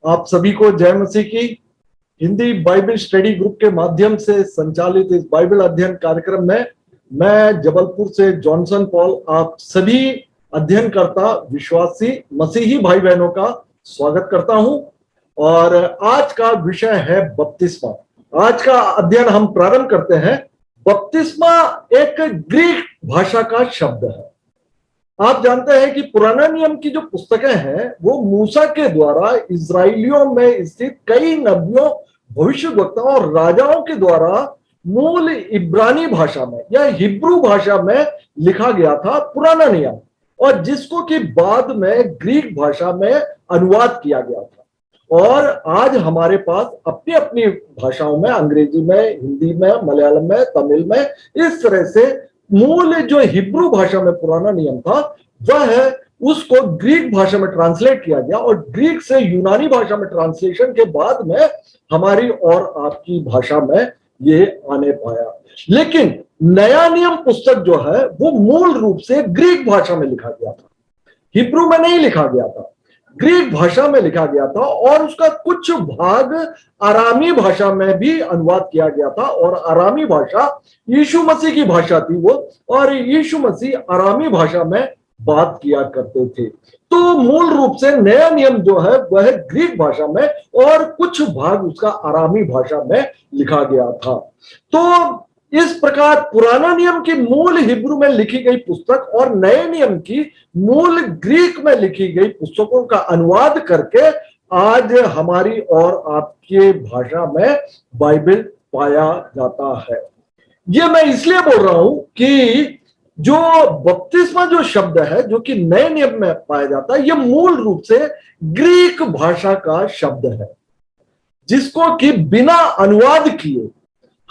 आप सभी को जय मसीह की। हिंदी बाइबल स्टडी ग्रुप के माध्यम से संचालित इस बाइबल अध्ययन कार्यक्रम में मैं जबलपुर से जॉनसन पॉल आप सभी अध्ययनकर्ता विश्वासी मसीही भाई बहनों का स्वागत करता हूं। और आज का विषय है बपतिस्मा। आज का अध्ययन हम प्रारंभ करते हैं। बपतिस्मा एक ग्रीक भाषा का शब्द है। आप जानते हैं कि पुराना नियम की जो पुस्तकें हैं वो मूसा के द्वारा इजराइलियों में स्थित कई नबियों, भविष्यवक्ताओं और राजाओं के द्वारा मूल इब्रानी भाषा में या हिब्रू भाषा में लिखा गया था पुराना नियम, और जिसको कि बाद में ग्रीक भाषा में अनुवाद किया गया था। और आज हमारे पास अपनी अपनी भाषाओं में, अंग्रेजी में, हिंदी में, मलयालम में, तमिल में, इस तरह से मूल जो हिब्रू भाषा में पुराना नियम था वह है उसको ग्रीक भाषा में ट्रांसलेट किया गया, और ग्रीक से यूनानी भाषा में ट्रांसलेशन के बाद में हमारी और आपकी भाषा में ये आने पाया। लेकिन नया नियम पुस्तक जो है वो मूल रूप से ग्रीक भाषा में लिखा गया था, हिब्रू में नहीं लिखा गया था, ग्रीक भाषा में लिखा गया था। और उसका कुछ भाग आरामी भाषा में भी अनुवाद किया गया था, और आरामी भाषा यीशु मसीह की भाषा थी वो, और यीशु मसीह आरामी भाषा में बात किया करते थे। तो मूल रूप से नया नियम जो है वह ग्रीक भाषा में और कुछ भाग उसका आरामी भाषा में लिखा गया था। तो इस प्रकार पुराना नियम की मूल हिब्रू में लिखी गई पुस्तक और नए नियम की मूल ग्रीक में लिखी गई पुस्तकों का अनुवाद करके आज हमारी और आपके भाषा में बाइबल पाया जाता है। ये मैं इसलिए बोल रहा हूं कि जो बपतिस्मा जो शब्द है जो कि नए नियम में पाया जाता है, यह मूल रूप से ग्रीक भाषा का शब्द है, जिसको कि बिना अनुवाद किए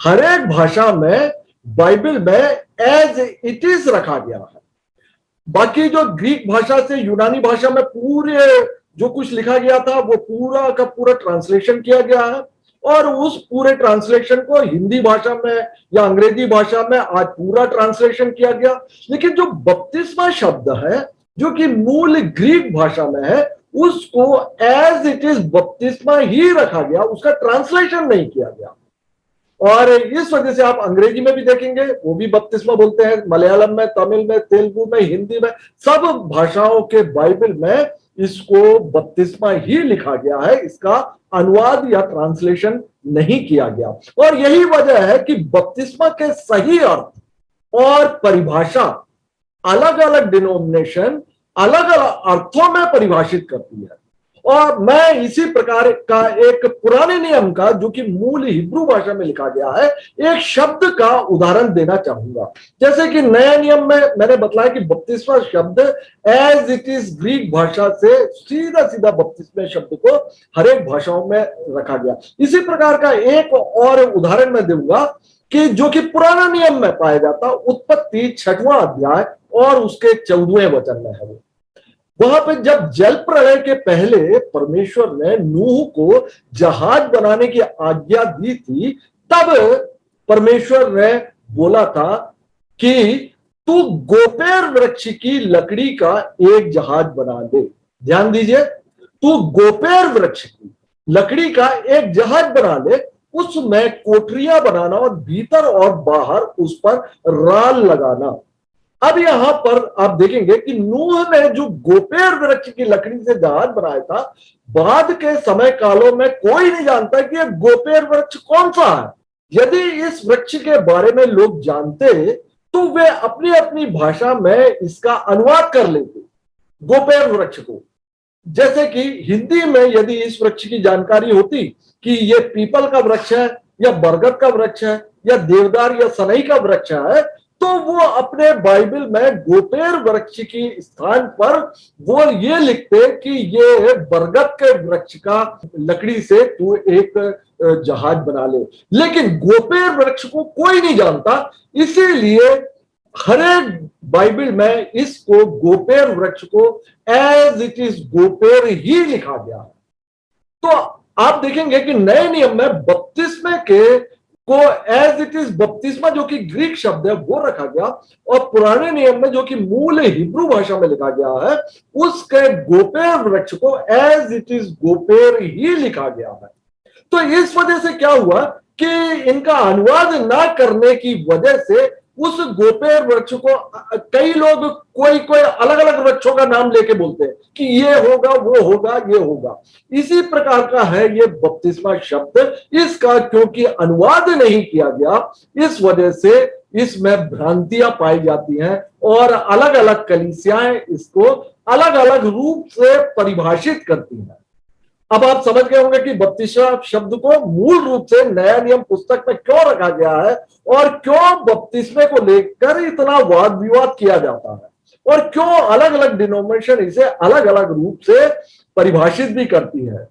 हर एक भाषा में बाइबल में एज इट इज रखा गया है। बाकी जो ग्रीक भाषा से यूनानी भाषा में पूरे जो कुछ लिखा गया था वो पूरा का पूरा ट्रांसलेशन किया गया है, और उस पूरे ट्रांसलेशन को हिंदी भाषा में या अंग्रेजी भाषा में आज पूरा ट्रांसलेशन किया गया। लेकिन जो बपतिस्मा शब्द है जो कि मूल ग्रीक भाषा में है, उसको एज इट इज बपतिस्मा ही रखा गया, उसका ट्रांसलेशन नहीं किया गया। और इस वजह से आप अंग्रेजी में भी देखेंगे वो भी बपतिस्मा बोलते हैं, मलयालम में, तमिल में, तेलुगु में, हिंदी में, सब भाषाओं के बाइबल में इसको बपतिस्मा ही लिखा गया है, इसका अनुवाद या ट्रांसलेशन नहीं किया गया। और यही वजह है कि बपतिस्मा के सही अर्थ और परिभाषा अलग अलग डिनोमिनेशन अलग अलग अर्थों में परिभाषित करती है। और मैं इसी प्रकार का एक पुराने नियम का जो कि मूल हिब्रू भाषा में लिखा गया है एक शब्द का उदाहरण देना चाहूंगा। जैसे कि नया नियम में मैंने बताया कि बपतिस्मा शब्द एज इट इज ग्रीक भाषा से सीधा सीधा बपतिस्मा शब्द को हर एक भाषाओं में रखा गया। इसी प्रकार का एक और उदाहरण मैं दूंगा कि जो कि पुराना नियम में पाया जाता, उत्पत्ति 6वां अध्याय और उसके 14वें वचन में है। वहां पे जब जल प्रलय के पहले परमेश्वर ने नूह को जहाज बनाने की आज्ञा दी थी, तब परमेश्वर ने बोला था कि तू गोपेर वृक्ष की लकड़ी का एक जहाज बना दे। ध्यान दीजिए, तू गोपेर वृक्ष की लकड़ी का एक जहाज बना ले, उसमें कोठरियां बनाना और भीतर और बाहर उस पर राल लगाना। अब यहां पर आप देखेंगे कि नूह ने जो गोपेर वृक्ष की लकड़ी से जहाज बनाया था, बाद के समय कालों में कोई नहीं जानता कि यह गोपेर वृक्ष कौन सा है। यदि इस वृक्ष के बारे में लोग जानते तो वे अपनी अपनी भाषा में इसका अनुवाद कर लेते गोपेर वृक्ष को। जैसे कि हिंदी में यदि इस वृक्ष की जानकारी होती कि यह पीपल का वृक्ष है या बरगद का वृक्ष है या देवदार या सनई का वृक्ष है, तो वो अपने बाइबल में गोपेर वृक्ष की स्थान पर वो ये लिखते कि ये बरगद के वृक्ष का लकड़ी से तू एक जहाज बना ले। लेकिन गोपेर वृक्ष को कोई नहीं जानता, इसीलिए हर एक बाइबल में इसको गोपेर वृक्ष को एज इट इज गोपेर ही लिखा गया है। तो आप देखेंगे कि नए नियम में बपतिस्मे के को एज इट इज बपतिस्मा जो कि ग्रीक शब्द है वो रखा गया, और पुराने नियम में जो कि मूल हिब्रू भाषा में लिखा गया है उसके गोपेर वृक्ष को एज इट इज गोपेर ही लिखा गया है। तो इस वजह से क्या हुआ कि इनका अनुवाद ना करने की वजह से उस गोपेर वृक्ष को कई लोग कोई कोई अलग अलग वृक्षों का नाम लेके बोलते हैं कि ये होगा, वो होगा, ये होगा। इसी प्रकार का है ये बपतिस्मा शब्द, इसका क्योंकि अनुवाद नहीं किया गया इस वजह से इसमें भ्रांतियां पाई जाती हैं और अलग अलग कलीसियाएं इसको अलग अलग रूप से परिभाषित करती हैं। अब आप समझ गए होंगे कि बपतिस्मा शब्द को मूल रूप से नया नियम पुस्तक में क्यों रखा गया है और क्यों बपतिस्मे को लेकर इतना वाद विवाद किया जाता है और क्यों अलग अलग डिनोमिनेशन इसे अलग अलग रूप से परिभाषित भी करती है।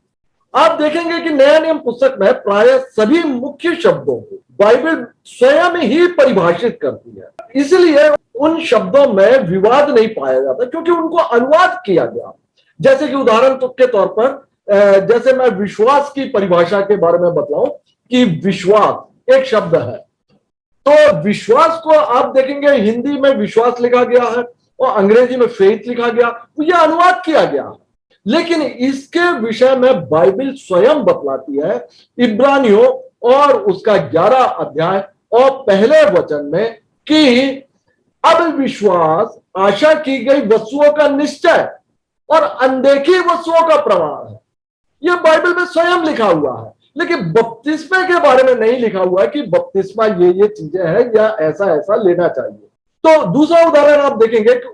आप देखेंगे कि नया नियम पुस्तक में प्राय सभी मुख्य शब्दों को बाइबल स्वयं ही परिभाषित करती है, इसलिए उन शब्दों में विवाद नहीं पाया जाता क्योंकि उनको अनुवाद किया गया। जैसे कि उदाहरण के तौर पर जैसे मैं विश्वास की परिभाषा के बारे में बतलाऊं कि विश्वास एक शब्द है, तो विश्वास को आप देखेंगे हिंदी में विश्वास लिखा गया है और अंग्रेजी में फेथ लिखा गया, तो यह अनुवाद किया गया है। लेकिन इसके विषय में बाइबल स्वयं बतलाती है इब्रानियों और उसका 11 अध्याय और पहले वचन में कि अब विश्वास आशा की गई वस्तुओं का निश्चय और अनदेखी वस्तुओं का प्रमाण है। यह बाइबल में स्वयं लिखा हुआ है, लेकिन बपतिस्मे के बारे में नहीं लिखा हुआ है कि बपतिस्मा ये चीजें हैं या ऐसा ऐसा लेना चाहिए। तो दूसरा उदाहरण आप देखेंगे कि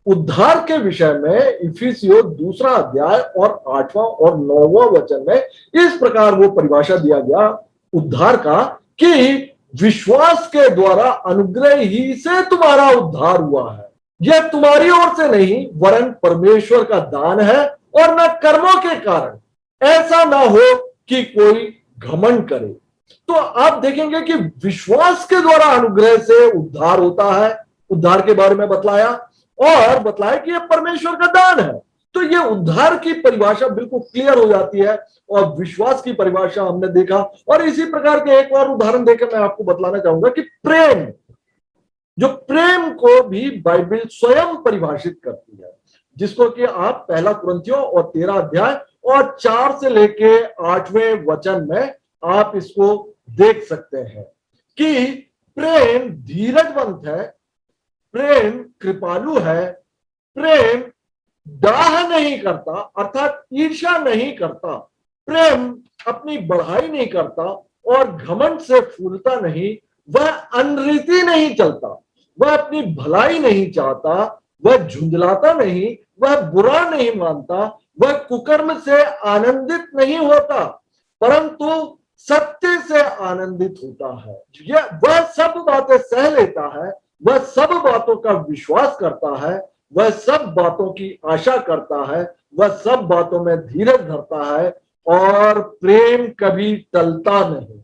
उद्धार के विषय में इफिसियों 2 अध्याय और 8वां और 9वां वचन में इस प्रकार वो परिभाषा दिया गया उद्धार का कि विश्वास के द्वारा अनुग्रह ही से तुम्हारा उद्धार हुआ है, यह तुम्हारी ओर से नहीं वरन परमेश्वर का दान है और न कर्मों के कारण, ऐसा ना हो कि कोई घमंड करे। तो आप देखेंगे कि विश्वास के द्वारा अनुग्रह से उद्धार होता है, उद्धार के बारे में बतलाया और बतलाया कि यह परमेश्वर का दान है। तो यह उद्धार की परिभाषा बिल्कुल क्लियर हो जाती है और विश्वास की परिभाषा हमने देखा। और इसी प्रकार के एक और उदाहरण देकर मैं आपको बतलाना चाहूंगा कि प्रेम, जो प्रेम को भी बाइबल स्वयं परिभाषित करती है, जिसको कि आप 1 कुरिन्थियों और 13 अध्याय और 4 से लेके 8वें वचन में आप इसको देख सकते हैं कि प्रेम धीरजवंत है, प्रेम कृपालु है, प्रेम डाह नहीं करता अर्थात ईर्ष्या नहीं करता, प्रेम अपनी बढ़ाई नहीं करता और घमंड से फूलता नहीं, वह अनरीति नहीं चलता, वह अपनी भलाई नहीं चाहता, वह झुंझलाता नहीं, वह बुरा नहीं मानता, वह कुकर्म से आनंदित नहीं होता परंतु सत्य से आनंदित होता है, वह सब बातें सह लेता है, वह सब बातों का विश्वास करता है, वह सब बातों की आशा करता है, वह सब बातों में धीरज धरता है और प्रेम कभी टलता नहीं।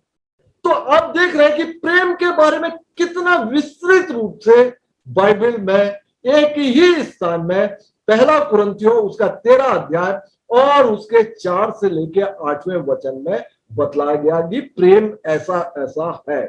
तो आप देख रहे हैं कि प्रेम के बारे में कितना विस्तृत रूप से बाइबल में एक ही स्थान में 1 कुरिन्थियों उसका 13 अध्याय और उसके 4 से लेके 8वें वचन में बतलाया गया कि प्रेम ऐसा ऐसा है।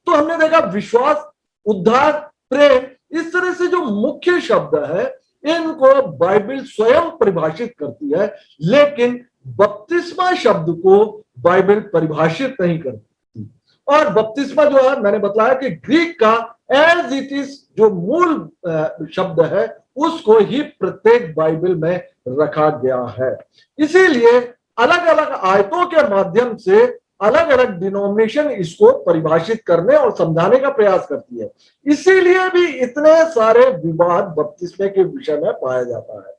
तो हमने देखा विश्वास, उद्धार, प्रेम, इस तरह से जो मुख्य शब्द है इनको बाइबल स्वयं परिभाषित करती है, लेकिन बपतिस्मा शब्द को बाइबल परिभाषित नहीं करती। और बपतिस्मा जो है मैंने बताया कि ग्रीक का एज इट इज जो मूल शब्द है उसको ही प्रत्येक बाइबल में रखा गया है। इसीलिए अलग अलग आयतों के माध्यम से अलग अलग डिनोमिनेशन इसको परिभाषित करने और समझाने का प्रयास करती है। इसीलिए भी इतने सारे विवाद बपतिस्मे के विषय में पाया जाता है,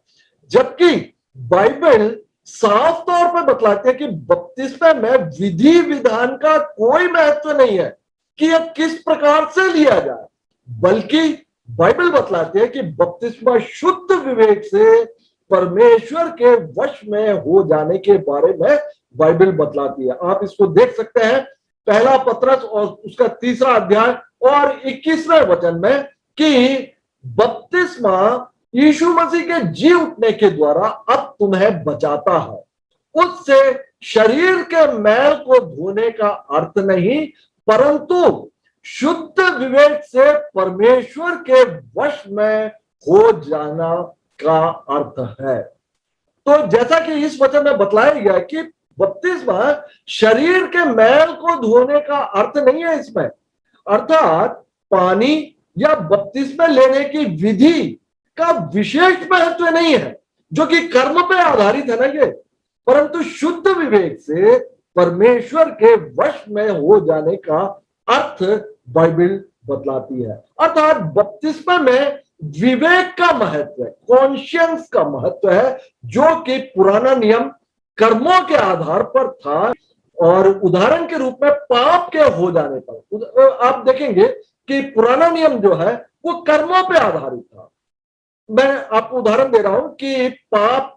जबकि बाइबल साफ तौर पर बतलाते हैं कि बपतिस्मे में विधि विधान का कोई महत्व नहीं है कि यह किस प्रकार से लिया जाए, बल्कि बाइबल बतलाते हैं कि बपतिस्मा शुद्ध विवेक से परमेश्वर के वश में हो जाने के बारे में बाइबल बतलाती है। आप इसको देख सकते हैं 1 पत्रस और उसका 3 अध्याय और 21वें वचन में कि बपतिस्मा यीशु मसीह के जी उठने के द्वारा अब तुम्हें बचाता है, उससे शरीर के मैल को धोने का अर्थ नहीं, परंतु शुद्ध विवेक से परमेश्वर के वश में हो जाना का अर्थ है। तो जैसा कि इस वचन में बतलाया गया कि बपतिस्मा शरीर के मैल को धोने का अर्थ नहीं है इसमें, अर्थात पानी या बपतिस्मा लेने की विधि का विशेष महत्व नहीं है जो कि कर्म पे आधारित है ना ये, परंतु शुद्ध विवेक से परमेश्वर के वश में हो जाने का अर्थ बाइबल बतलाती है। अर्थात बपतिस्मा में विवेक का महत्व है, कॉन्शियंस का महत्व है, जो कि पुराना नियम कर्मों के आधार पर था। और उदाहरण के रूप में पाप के हो जाने पर आप देखेंगे कि पुराना नियम जो है वो कर्मों पे आधारित था। मैं आपको उदाहरण दे रहा हूं कि पाप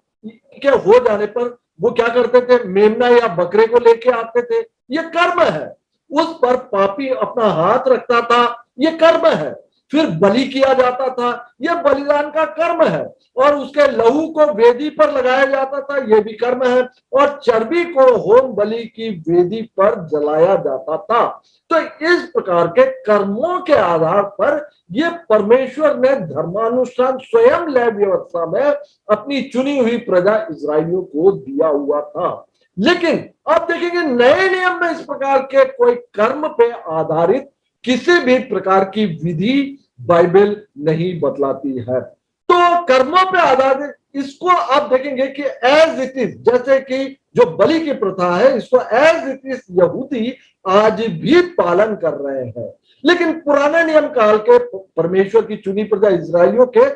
के हो जाने पर वो क्या करते थे, मेमना या बकरे को लेके आते थे, ये कर्म है। उस पर पापी अपना हाथ रखता था, ये कर्म है। फिर बलि किया जाता था, यह बलिदान का कर्म है। और उसके लहू को वेदी पर लगाया जाता था, यह भी कर्म है। और चर्बी को होम बलि की वेदी पर जलाया जाता था। तो इस प्रकार के कर्मों के आधार पर यह परमेश्वर ने धर्मानुष्ठान स्वयं लय व्यवस्था में अपनी चुनी हुई प्रजा इजरायलियों को दिया हुआ था। लेकिन आप देखेंगे नए नियम में इस प्रकार के कोई कर्म पे आधारित किसी भी प्रकार की विधि बाइबल नहीं बतलाती है। तो कर्मों पे आधारित इसको आप देखेंगे कि एज इट इज, जैसे कि जो बलि की प्रथा है, इसको एज इट इज यहूदी आज भी पालन कर रहे हैं। लेकिन पुराने नियम काल के परमेश्वर की चुनी प्रजा इजरायलियों के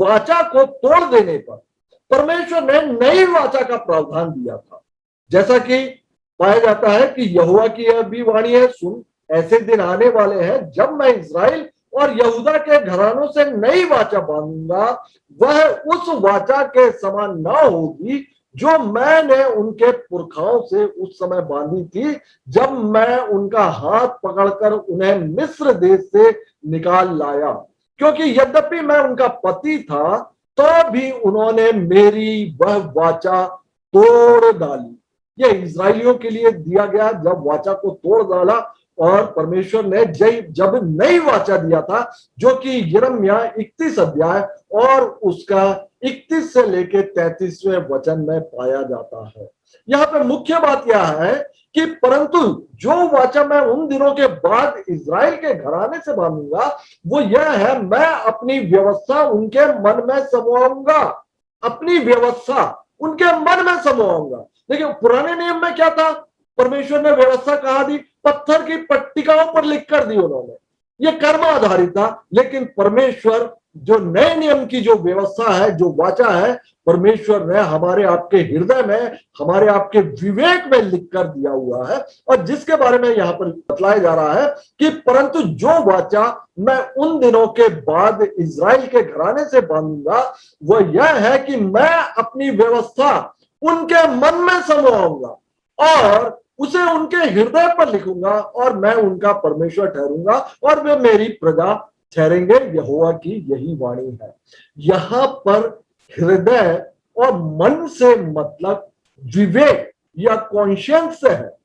वाचा को तोड़ देने पर परमेश्वर ने नई वाचा का प्रावधान दिया था। जैसा कि पाया जाता है कि यहोवा की यह भी वाणी है, सुन ऐसे दिन आने वाले हैं जब मैं इजराइल और यहूदा के घरानों से नई वाचा बांधूंगा, वह उस वाचा के समान ना होगी जो मैंने उनके पुरखाओं से उस समय बांधी थी, जब मैं उनका हाथ पकड़कर उन्हें मिस्र देश से निकाल लाया। क्योंकि यद्यपि मैं उनका पति था, तो भी उन्होंने मेरी वह वाचा तोड़ डाली। यह इजरायलियों के लिए दिया गया जब वाचा को तोड़ डाला। और परमेश्वर ने जब नई वाचा दिया था, जो कि यिर्मयाह 31 अध्याय और उसका 31 से लेके 33वें वचन में पाया जाता है। यहाँ पे मुख्य बात यह है कि परंतु जो वाचा मैं उन दिनों के बाद इजराइल के घराने से बांधूंगा, वो यह है, मैं अपनी व्यवस्था उनके मन में समूंगा। अपनी व्यवस्था उनके मन में समूंगा। देखिए पुराने नियम में क्या था, परमेश्वर ने व्यवस्था कहा दी, पत्थर की पट्टिकाओं पर लिख कर दी उन्होंने, ये कर्म आधारित था। लेकिन परमेश्वर जो नए नियम की जो व्यवस्था है, जो वाचा है, परमेश्वर ने हमारे आपके हृदय में, हमारे आपके विवेक में लिख कर दिया हुआ है। और जिसके बारे में यहाँ पर बतलाया जा रहा है कि परंतु जो वाचा मैं उन दिनों के बाद इजराइल के घराने से बांधूंगा, वह यह है कि मैं अपनी व्यवस्था उनके मन में समाऊंगा और उसे उनके हृदय पर लिखूंगा, और मैं उनका परमेश्वर ठहरूंगा और वे मेरी प्रजा ठहरेंगे। यहोवा की यही वाणी है। यहां पर हृदय और मन से मतलब विवेक या कॉन्शियंस से है।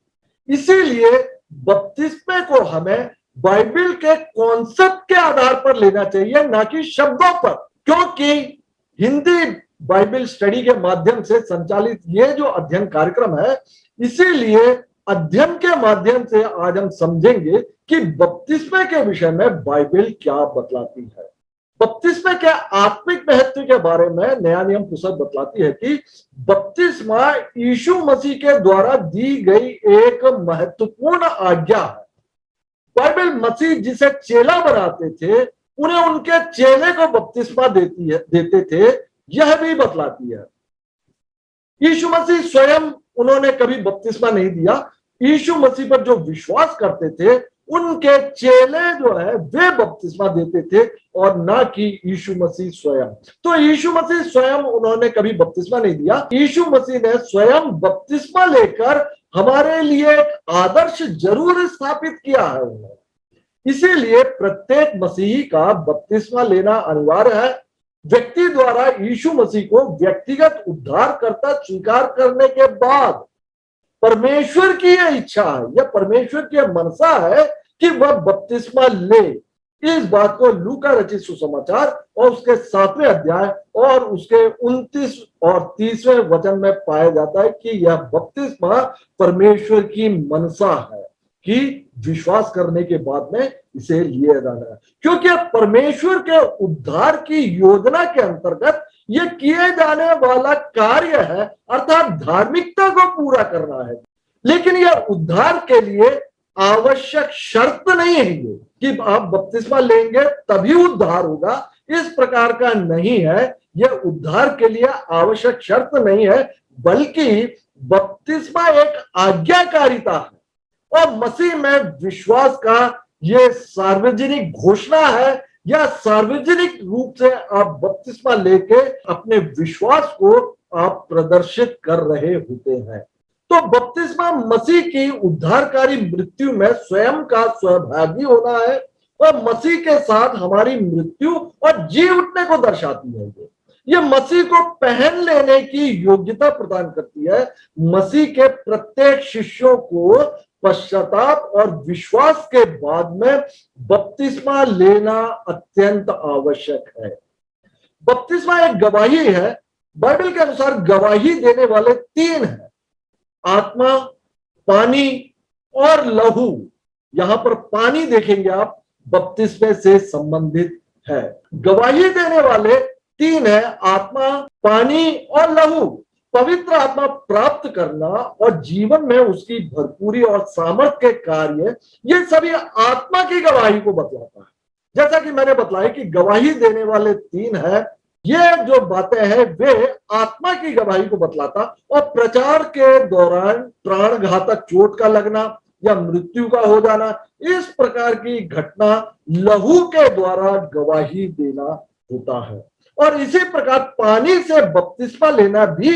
इसीलिए बपतिस्मे को हमें बाइबल के कॉन्सेप्ट के आधार पर लेना चाहिए, ना कि शब्दों पर। क्योंकि हिंदी बाइबल स्टडी के माध्यम से संचालित ये जो अध्ययन कार्यक्रम है, इसीलिए अध्ययन के माध्यम से आज हम समझेंगे कि बपतिस्मे के विषय में बाइबल क्या बतलाती है। बपतिस्मे के आत्मिक महत्व के बारे में नया नियम पुस्तक बतलाती है कि बपतिस्मा यीशु मसीह के द्वारा दी गई एक महत्वपूर्ण आज्ञा है। बाइबल मसीह जिसे चेला बनाते थे, उन्हें उनके चेले को बपतिस्मा देते थे, यह भी बतलाती है। यीशु मसीह स्वयं उन्होंने कभी बपतिस्मा नहीं दिया। यीशु मसीह पर जो विश्वास करते थे, उनके चेले जो है वे बपतिस्मा देते थे, और ना कि यीशु मसीह स्वयं। तो यीशु मसीह स्वयं उन्होंने कभी बपतिस्मा नहीं दिया। यीशु मसीह ने स्वयं बपतिस्मा लेकर हमारे लिए एक आदर्श जरूर स्थापित किया है उन्होंने। इसीलिए प्रत्येक मसीही का बपतिस्मा लेना अनिवार्य है। व्यक्ति द्वारा यीशु मसीह को व्यक्तिगत उद्धारकर्ता स्वीकार करने के बाद परमेश्वर की यह इच्छा है, यह परमेश्वर की मनसा है कि वह बपतिस्मा ले। इस बात को लूका रचित सुसमाचार और उसके 7वें अध्याय और उसके 29 और 30वें वचन में पाया जाता है कि यह बपतिस्मा परमेश्वर की मनसा है कि विश्वास करने के बाद में इसे लिया जाना है, क्योंकि परमेश्वर के उद्धार की योजना के अंतर्गत यह किए जाने वाला कार्य है, अर्थात धार्मिकता को पूरा करना है। लेकिन यह उद्धार के लिए आवश्यक शर्त नहीं है ये कि आप बपतिस्मा लेंगे तभी उद्धार होगा, इस प्रकार का नहीं है। यह उद्धार के लिए आवश्यक शर्त नहीं है, बल्कि बपतिस्मा एक आज्ञाकारिता है और मसीह में विश्वास का यह सार्वजनिक घोषणा है, या सार्वजनिक रूप से आप बपतिस्मा लेके अपने विश्वास को आप प्रदर्शित कर रहे होते हैं। तो बपतिस्मा मसीह की उद्धारकारी मृत्यु में स्वयं का सहभागी होना है और मसीह के साथ हमारी मृत्यु और जी उठने को दर्शाती है। ये मसीह को पहन लेने की योग्यता प्रदान करती है। मसीह के प्रत्येक शिष्यों को पश्चाताप और विश्वास के बाद में बपतिस्मा लेना अत्यंत आवश्यक है। बपतिस्मा एक गवाही है। बाइबल के अनुसार गवाही देने वाले 3 हैं, आत्मा, पानी और लहू। यहां पर पानी देखेंगे आप, बपतिस्मे से संबंधित है। गवाही देने वाले 3 है, आत्मा, पानी और लहू। पवित्र आत्मा प्राप्त करना और जीवन में उसकी भरपूरी और सामर्थ्य के कार्य, ये सभी आत्मा की गवाही को बतलाता है। जैसा कि मैंने बतलाया कि गवाही देने वाले 3 है, ये जो बातें हैं वे आत्मा की गवाही को बतलाता, और प्रचार के दौरान प्राणघातक चोट का लगना या मृत्यु का हो जाना, इस प्रकार की घटना लहू के द्वारा गवाही देना होता है। और इसी प्रकार पानी से बपतिस्मा लेना भी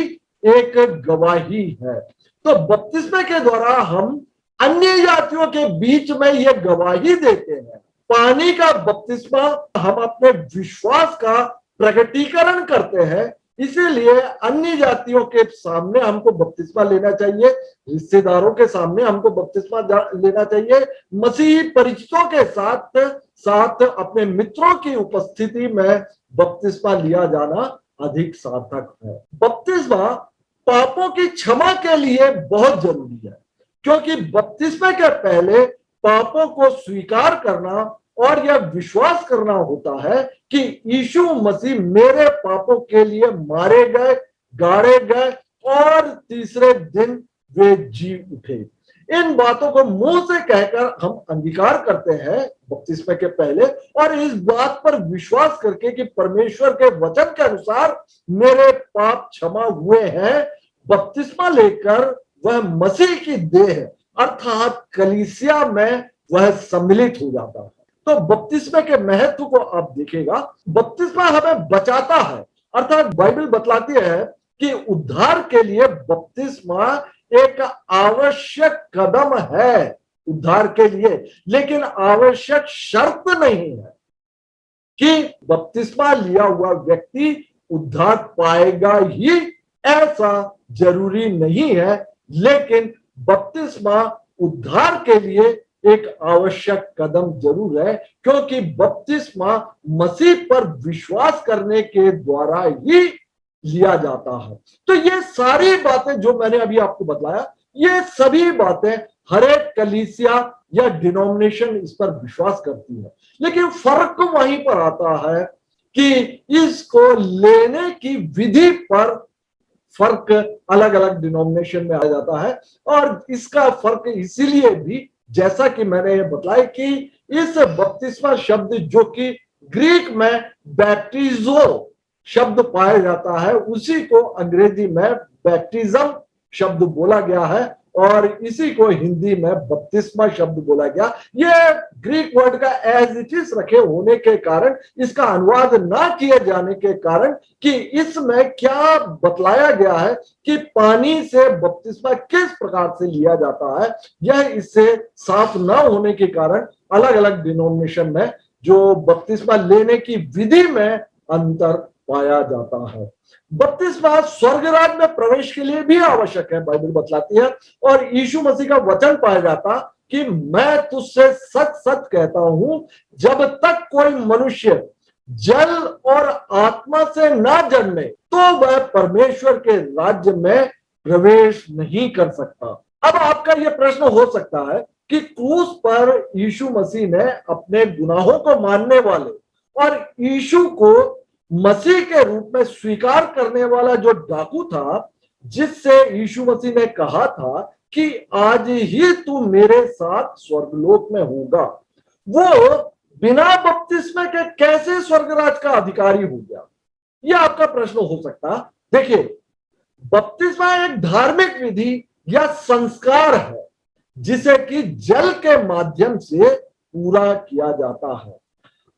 एक गवाही है। तो बपतिस्मे के द्वारा हम अन्य जातियों के बीच में यह गवाही देते हैं। पानी का बपतिस्मा हम अपने विश्वास का प्रकटीकरण करते हैं, इसीलिए अन्य जातियों के सामने हमको बपतिस्मा लेना चाहिए, रिश्तेदारों के सामने हमको बपतिस्मा लेना चाहिए, मसीही परिचितों के साथ साथ अपने मित्रों की उपस्थिति में बपतिस्मा लिया जाना अधिक सार्थक है। बपतिस्मा पापों की क्षमा के लिए बहुत जरूरी है, क्योंकि बपतिस्मे के पहले पापों को स्वीकार करना और यह विश्वास करना होता है कि यीशु मसीह मेरे पापों के लिए मारे गए, गाड़े गए और तीसरे दिन वे जी उठे। इन बातों को मुंह से कहकर हम अंगीकार करते हैं बपतिस्मे के पहले, और इस बात पर विश्वास करके कि परमेश्वर के वचन के अनुसार मेरे पाप क्षमा हुए हैं, बपतिस्मा लेकर वह मसीह की देह अर्थात कलीसिया में वह सम्मिलित हो जाता है। तो बपतिस्मा के महत्व को आप देखेगा। बपतिस्मा हमें बचाता है, अर्थात बाइबल बतलाती है कि उद्धार के लिए बपतिस्मा एक आवश्यक कदम है उद्धार के लिए, लेकिन आवश्यक शर्त नहीं है कि बपतिस्मा लिया हुआ व्यक्ति उद्धार पाएगा ही, ऐसा जरूरी नहीं है। लेकिन बपतिस्मा उद्धार के लिए एक आवश्यक कदम जरूर है, क्योंकि बपतिस्मा मसीह पर विश्वास करने के द्वारा ही लिया जाता है। तो ये सारी बातें जो मैंने अभी आपको बतलाया, ये सभी बातें हर एक कलीसिया या डिनोमिनेशन इस पर विश्वास करती है, लेकिन फर्क वहीं पर आता है कि इसको लेने की विधि पर फर्क अलग अलग डिनोमिनेशन में आ जाता है। और इसका फर्क इसीलिए भी, जैसा कि मैंने ये बतलाया कि इस बपतिस्मा शब्द जो कि ग्रीक में बैप्टिजो शब्द पाया जाता है, उसी को अंग्रेजी में बैप्टिज्म शब्द बोला गया है और इसी को हिंदी में बपतिस्मा शब्द बोला गया। ये ग्रीक वर्ड का एज इट इज रखे होने के कारण, इसका अनुवाद ना किए जाने के कारण कि इसमें क्या बतलाया गया है कि पानी से बपतिस्मा किस प्रकार से लिया जाता है, यह इससे साफ ना होने के कारण अलग अलग डिनोमिनेशन में जो बपतिस्मा लेने की विधि में अंतर पाया जाता है। बपतिस्मा स्वर्ग राज्य में प्रवेश के लिए भी आवश्यक है, बाइबल बतलाती है। और यीशु मसीह का वचन पाया जाता कि मैं तुझसे सच सच कहता हूं, जब तक कोई मनुष्य जल और आत्मा से ना जन्मे तो वह परमेश्वर के राज्य में प्रवेश नहीं कर सकता। अब आपका यह प्रश्न हो सकता है कि क्रूस पर यीशु मसीह ने अपने गुनाहों को मानने वाले और यीशु को मसीह के रूप में स्वीकार करने वाला जो डाकू था, जिससे यीशु मसीह ने कहा था कि आज ही तू मेरे साथ स्वर्गलोक में होगा, वो बिना बपतिस्मे के कैसे स्वर्गराज का अधिकारी हो गया? यह आपका प्रश्न हो सकता। देखिए, बपतिस्मा एक धार्मिक विधि या संस्कार है जिसे कि जल के माध्यम से पूरा किया जाता है।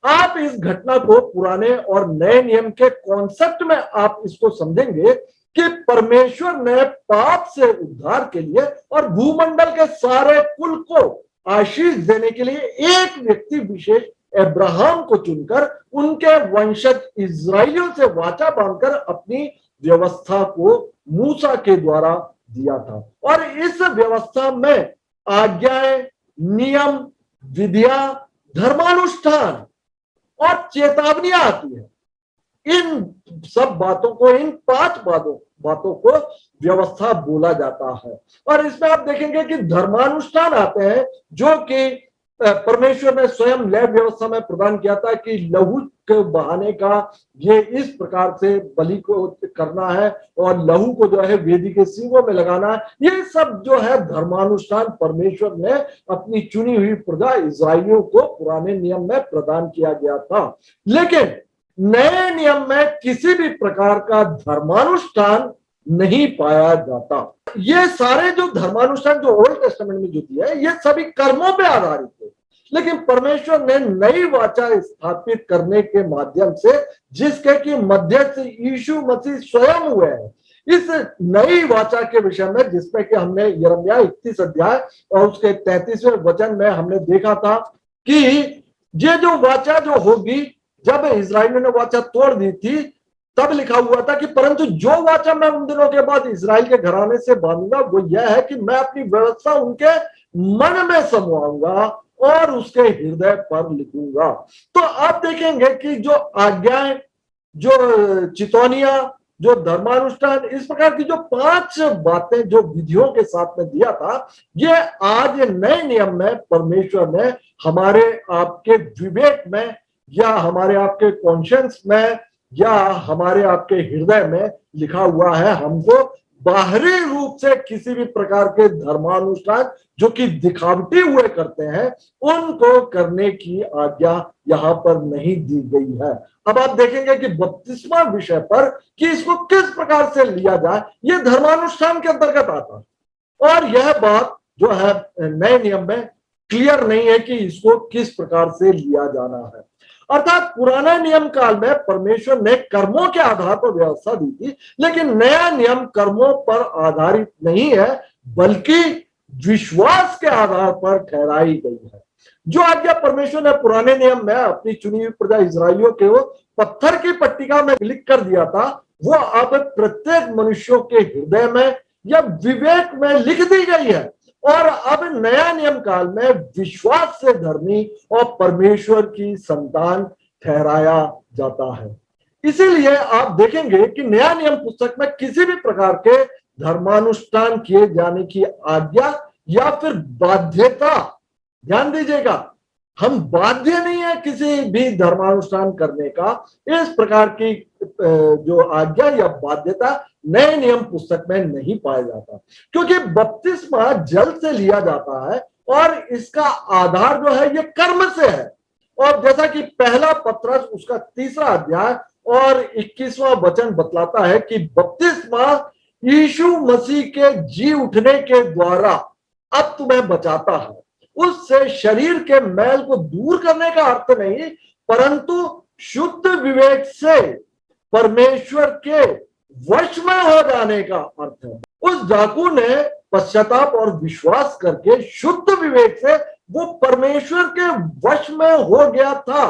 आप इस घटना को पुराने और नए नियम के कॉन्सेप्ट में आप इसको समझेंगे कि परमेश्वर ने पाप से उद्धार के लिए और भूमंडल के सारे कुल को आशीष देने के लिए एक व्यक्ति विशेष अब्राहम को चुनकर उनके वंशज इस्राएलियों से वाचा बांधकर अपनी व्यवस्था को मूसा के द्वारा दिया था। और इस व्यवस्था में आज्ञाएं, नियम, विधियां, धर्मानुष्ठान और चेतावनियां आती है। इन सब बातों को, इन 5 बातों को व्यवस्था बोला जाता है। और इसमें आप देखेंगे कि धर्मानुष्ठान आते हैं जो कि परमेश्वर ने स्वयं लेवी व्यवस्था में प्रदान किया था कि लहू के बहाने का ये इस प्रकार से बलि को करना है और लहू को जो है वेदी के सींगों में लगाना है। ये सब जो है धर्मानुष्ठान परमेश्वर ने अपनी चुनी हुई प्रजा इस्राएलियों को पुराने नियम में प्रदान किया गया था। लेकिन नए नियम में किसी भी प्रकार का धर्मानुष्ठान नहीं पाया जाता। ये सारे जो धर्मानुष्ठान जो ओल्ड टेस्टामेंट में जो दिया है, ये सभी कर्मों पे आधारित है। लेकिन परमेश्वर ने नई वाचा स्थापित करने के माध्यम से, जिसके कि मध्यस्थ यीशु मसीह स्वयं हुए हैं, इस नई वाचा के विषय में, जिसमें कि हमने यिर्मयाह 31 अध्याय और उसके 33वें वचन में हमने देखा था कि ये जो वाचा जो होगी, जब इस्राएलियों ने वाचा तोड़ दी थी तब लिखा हुआ था कि परंतु जो वाचा मैं उन दिनों के बाद इस्राएल के घराने से बांधूंगा वो यह है कि मैं अपनी व्यवस्था उनके मन में समवाऊंगा और उसके हृदय पर लिखूंगा। तो आप देखेंगे कि जो आज्ञाएं, जो चितौनियां, जो धर्मानुष्ठान, इस प्रकार की जो 5 बातें जो विधियों के साथ में दिया था, ये आज नए नियम में परमेश्वर ने हमारे आपके विवेक में या हमारे आपके कॉन्शियंस में या हमारे आपके हृदय में लिखा हुआ है। हमको बाहरी रूप से किसी भी प्रकार के धर्मानुष्ठान जो कि दिखावटी हुए करते हैं, उनको करने की आज्ञा यहाँ पर नहीं दी गई है। अब आप देखेंगे कि बपतिस्मा विषय पर कि इसको किस प्रकार से लिया जाए, ये धर्मानुष्ठान के अंतर्गत आता है। और यह बात जो है नए नियम में क्लियर नहीं है कि इसको किस प्रकार से लिया जाना है। अर्थात पुराना नियम काल में परमेश्वर ने कर्मों के आधार पर व्यवस्था दी थी, लेकिन नया नियम कर्मों पर आधारित नहीं है, बल्कि विश्वास के आधार पर ठहराई गई है। जो आज्ञा परमेश्वर ने पुराने नियम में अपनी चुनी हुई प्रजा इस्राएलियों के वो पत्थर की पट्टिका में लिख कर दिया था, वो अब प्रत्येक मनुष्यों के हृदय में या विवेक में लिख दी गई है। और अब नया नियम काल में विश्वास से धर्मी और परमेश्वर की संतान ठहराया जाता है। इसीलिए आप देखेंगे कि नया नियम पुस्तक में किसी भी प्रकार के धर्मानुष्ठान किए जाने की आज्ञा या फिर बाध्यता, ध्यान दीजिएगा, हम बाध्य नहीं है किसी भी धर्मानुष्ठान करने का। इस प्रकार की जो आज्ञा या बाध्यता नए नियम पुस्तक में नहीं पाया जाता, क्योंकि बपतिस्मा जल से लिया जाता है और इसका आधार जो है ये कर्म से है। और जैसा कि पहला पत्रस उसका 3रा अध्याय और 21वां वचन बतलाता है कि बपतिस्मा यीशु मसीह के जी उठने के द्वारा अब तुम्हें बचाता है। उससे शरीर के मैल को दूर करने का अर्थ नहीं, परंतु शुद्ध विवेक से परमेश्वर के वश में हो जाने का अर्थ है। उस डाकू ने पश्चाताप और विश्वास करके शुद्ध विवेक से वो परमेश्वर के वश में हो गया था।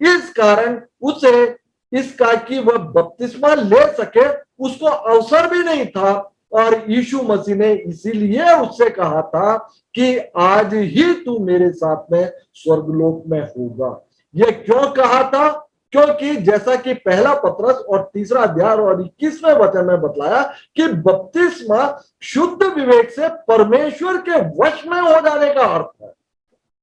इस कारण उसे इसका कि वह बपतिस्मा ले सके उसको अवसर भी नहीं था। और यीशु मसीह ने इसीलिए उससे कहा था कि आज ही तू मेरे साथ में स्वर्गलोक में होगा। यह क्यों कहा था? क्योंकि जैसा कि पहला पत्रस और तीसरा अध्याय और 21वें वचन में बतलाया कि बपतिस्मा शुद्ध विवेक से परमेश्वर के वश में हो जाने का अर्थ है।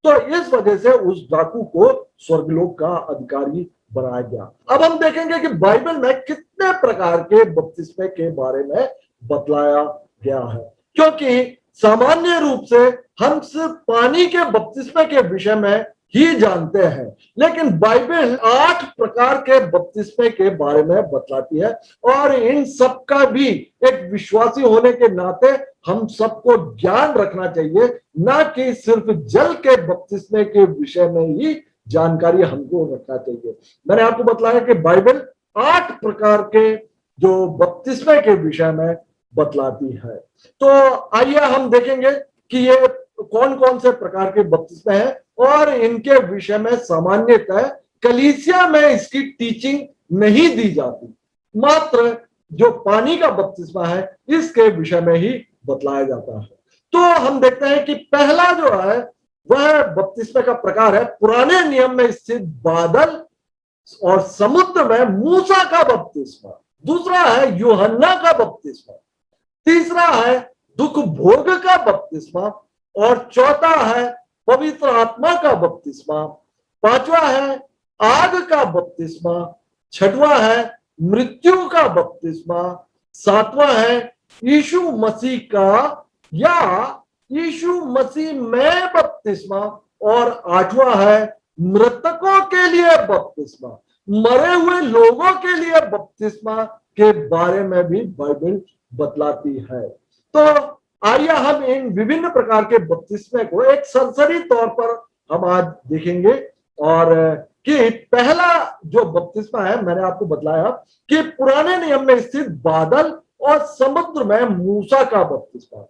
तो इस वजह से उस डाकू को स्वर्गलोक का अधिकारी बनाया गया। अब हम देखेंगे कि बाइबल में कितने प्रकार के बपतिस्मे के बारे में बतलाया गया है, क्योंकि सामान्य रूप से हम सिर्फ पानी के बपतिस्मे के विषय में ही जानते हैं, लेकिन बाइबल 8 प्रकार के बपतिस्मे के बारे में बतलाती है। और इन सब का भी एक विश्वासी होने के नाते हम सबको ज्ञान रखना चाहिए, ना कि सिर्फ जल के बपतिस्मे के विषय में ही जानकारी हमको रखना चाहिए। मैंने आपको बतलाया कि बाइबल 8 प्रकार के जो बपतिस्मे के विषय में बतलाती है। तो आइए हम देखेंगे कि ये कौन कौन से प्रकार के बपतिस्मे हैं और इनके विषय में सामान्यतः कलीसिया में इसकी टीचिंग नहीं दी जाती, मात्र जो पानी का बपतिस्मा है इसके विषय में ही बतलाया जाता है। तो हम देखते हैं कि पहला जो है वह बपतिस्मे का प्रकार है पुराने नियम में स्थित बादल और समुद्र में मूसा का बपतिस्मा। दूसरा है यूहन्ना का बपतिस्मा। तीसरा है दुख भोग का बपतिस्मा। और चौथा है पवित्र आत्मा का बपतिस्मा। पांचवा है आग का बपतिस्मा। छठवां है मृत्यु का बपतिस्मा। सातवां है यीशु मसीह का या यीशु मसीह में बपतिस्मा। और आठवां है मृतकों के लिए बपतिस्मा, मरे हुए लोगों के लिए बपतिस्मा के बारे में भी बाइबल बतलाती है। तो आइए हम इन विभिन्न प्रकार के बपतिस्मे को एक सरसरी तौर पर हम आज देखेंगे। और कि पहला जो बपतिस्मा है मैंने आपको बतलाया कि पुराने नियम में स्थित बादल और समुद्र में मूसा का बपतिस्मा।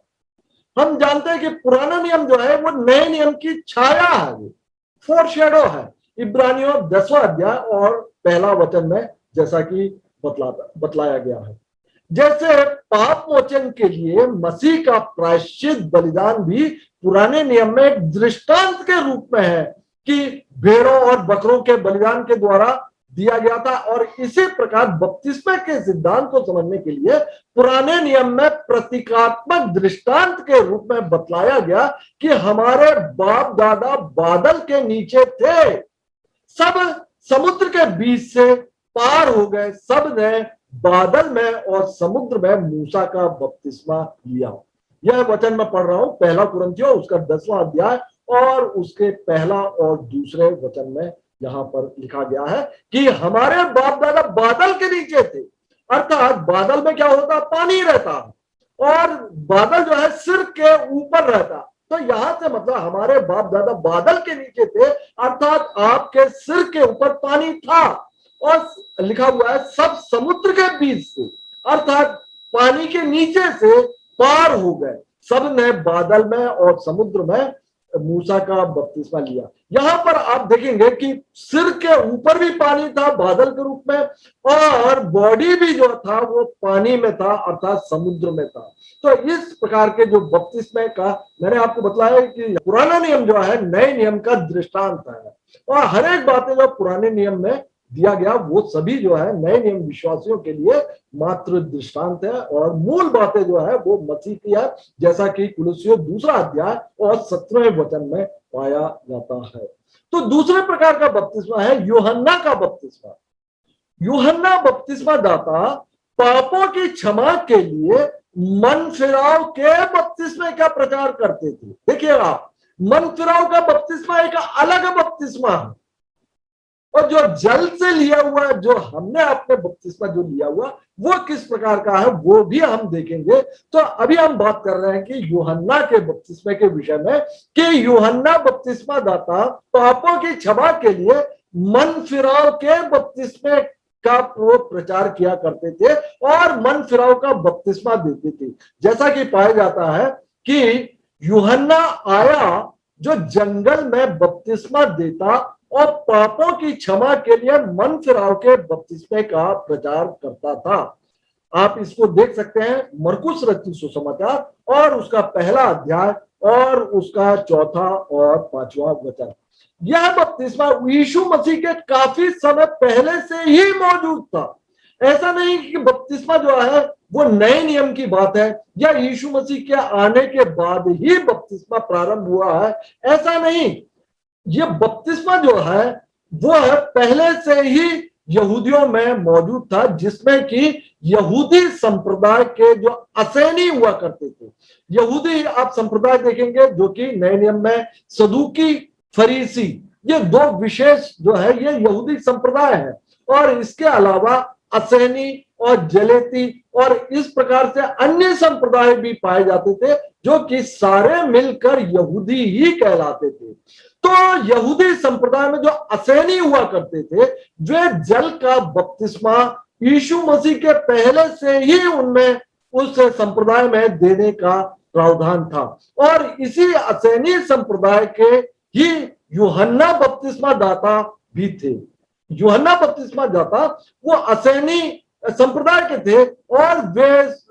हम जानते हैं कि पुराना नियम जो है वो नए नियम की छाया है, फोरशैडो है। इब्रानियों 10वां अध्याय और पहला वचन में जैसा कि बतलाया गया है, जैसे पाप मोचन के लिए मसीह का प्रायश्चित बलिदान भी पुराने नियम में एक दृष्टांत के रूप में है कि भेड़ों और बकरों के बलिदान के द्वारा दिया गया था। और इसी प्रकार बपतिस्मे के सिद्धांत को समझने के लिए पुराने नियम में प्रतीकात्मक दृष्टांत के रूप में बतलाया गया कि हमारे बाप दादा बादल के नीचे थे, सब समुद्र के बीच से पार हो गए, सब ने बादल में और समुद्र में मूसा का बपतिस्मा लिया। यह वचन मैं पढ़ रहा हूं पहला कुरिन्थियों उसका 10वां अध्याय और उसके पहला और दूसरे वचन में यहां पर लिखा गया है कि हमारे बाप दादा बादल के नीचे थे। अर्थात बादल में क्या होता, पानी रहता और बादल जो है सिर के ऊपर रहता। तो यहां से मतलब हमारे बाप दादा बादल के नीचे थे, अर्थात आपके सिर के ऊपर पानी था। और लिखा हुआ है सब समुद्र के बीच से, अर्थात पानी के नीचे से पार हो गए, सब ने बादल में और समुद्र में मूसा का बपतिस्मा लिया। यहां पर आप देखेंगे कि सिर के ऊपर भी पानी था बादल के रूप में, और बॉडी भी जो था वो पानी में था, अर्थात समुद्र में था। तो इस प्रकार के जो बपतिस्मे का मैंने आपको बताया कि पुराना नियम जो है नए नियम का दृष्टांत है, और हर एक बातें जो पुराने नियम में दिया गया वो सभी जो है नए नियम विश्वासियों के लिए मात्र दृष्टांत है, और मूल बातें जो है वो मसीह की है, जैसा कि कुलुस्सियों 2 अध्याय और 17वें वचन में पाया जाता है। तो दूसरे प्रकार का बपतिस्मा है यूहन्ना का बपतिस्मा। यूहन्ना बपतिस्मा दाता पापों की क्षमा के लिए मन फिराव के बपतिस्मे का प्रचार करते थे। देखिए आप, मन फिराव का बपतिस्मा एक अलग बपतिस्मा है, और जो जल से लिया हुआ जो हमने अपने बपतिस्मा जो लिया हुआ वो किस प्रकार का है वो भी हम देखेंगे। तो अभी हम बात कर रहे हैं कि यूहन्ना के बपतिस्मे के विषय में कि यूहन्ना बपतिस्मा दाता पापों की क्षमा के लिए मन फिराव के बपतिस्मे का वो प्रचार किया करते थे और मन फिराव का बपतिस्मा देते थे। जैसा कि पाया जाता है कि यूहन्ना आया जो जंगल में बपतिस्मा देता और पापों की क्षमा के लिए मन फिराव के बपतिस्मे का प्रचार करता था। आप इसको देख सकते हैं मरकुस रचित सुसमाचार और उसका पहला अध्याय और उसका चौथा और पांचवा वचन। यह बपतिस्मा यीशु मसीह के काफी समय पहले से ही मौजूद था। ऐसा नहीं कि बपतिस्मा जो है वो नए नियम की बात है या यीशु मसीह के आने के बाद ही बपतिस्मा प्रारंभ हुआ है, ऐसा नहीं। ये बपतिस्मा जो है वो है पहले से ही यहूदियों में मौजूद था, जिसमें कि यहूदी संप्रदाय के जो असैनी हुआ करते थे, यहूदी आप संप्रदाय देखेंगे जो कि नए नियम में सदूकी, फरीसी, ये दो विशेष जो है ये यहूदी संप्रदाय है। और इसके अलावा असैनी और जलेती और इस प्रकार से अन्य संप्रदाय भी पाए जाते थे जो कि सारे मिलकर यहूदी ही कहलाते थे। तो यहूदी संप्रदाय में जो असैनी हुआ करते थे वे जल का बपतिस्मा यीशु मसीह के पहले से ही उनमें उस संप्रदाय में देने का प्रावधान था। और इसी असैनी संप्रदाय के ही यूहन्ना बपतिस्मा दाता भी थे। यूहन्ना बपतिस्मा दाता वो असैनी संप्रदाय के थे और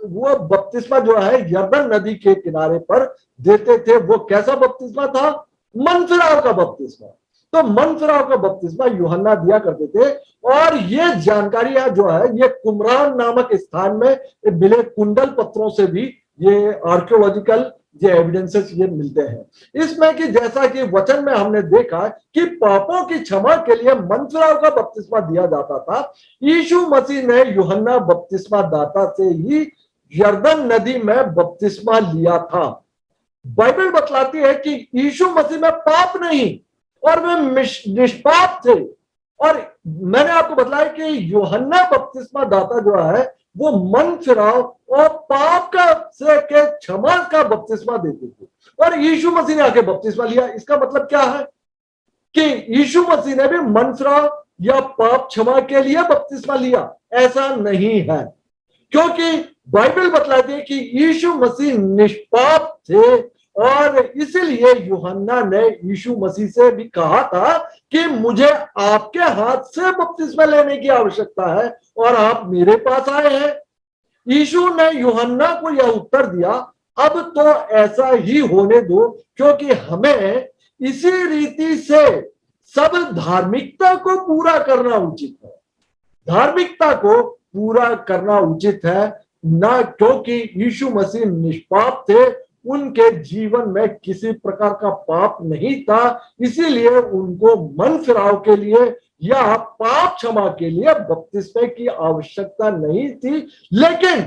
वो बपतिस्मा जो है यरदन नदी के किनारे पर देते थे। वो कैसा बपतिस्मा था? मन फिराव का बपतिस्मा। तो मन फिराव का बपतिस्मा यूहन्ना दिया करते थे। और ये जानकारियां जो है ये कुमरान नामक स्थान में मिले कुंडल पत्रों से भी ये आर्कियोलॉजिकल ये एविडेंसेस ये मिलते हैं इसमें कि जैसा कि वचन में हमने देखा कि पापों की क्षमा के लिए मन फिराव का बपतिस्मा दिया जाता था। यीशु मसीह ने यूहन्ना बपतिस्मा दाता से ही यरदन नदी में बपतिस्मा लिया था। बाइबल बतलाती है कि यीशु मसीह में पाप नहीं और वे निष्पाप थे। और मैंने आपको बताया कि यूहन्ना बपतिस्मा दाता जो है वो मन फिराव और पाप का से के क्षमा का बपतिस्मा देते थे और यीशु मसीह ने आके बपतिस्मा लिया। इसका मतलब क्या है कि यीशु मसीह ने भी मन फिराव या पाप क्षमा के लिए बपतिस्मा लिया? ऐसा नहीं है, क्योंकि बाइबल बतलाती है कि यीशु मसीह निष्पाप थे और इसलिए यूहन्ना ने यीशु मसीह से भी कहा था कि मुझे आपके हाथ से बपतिस्मा लेने की आवश्यकता है और आप मेरे पास आए हैं। यीशु ने यूहन्ना को यह उत्तर दिया, अब तो ऐसा ही होने दो, क्योंकि हमें इसी रीति से सब धार्मिकता को पूरा करना उचित है। धार्मिकता को पूरा करना उचित है ना, क्योंकि यीशु मसीह निष्पाप थे, उनके जीवन में किसी प्रकार का पाप नहीं था, इसीलिए उनको मन फिराव के लिए या पाप क्षमा के लिए बपतिस्मे की आवश्यकता नहीं थी, लेकिन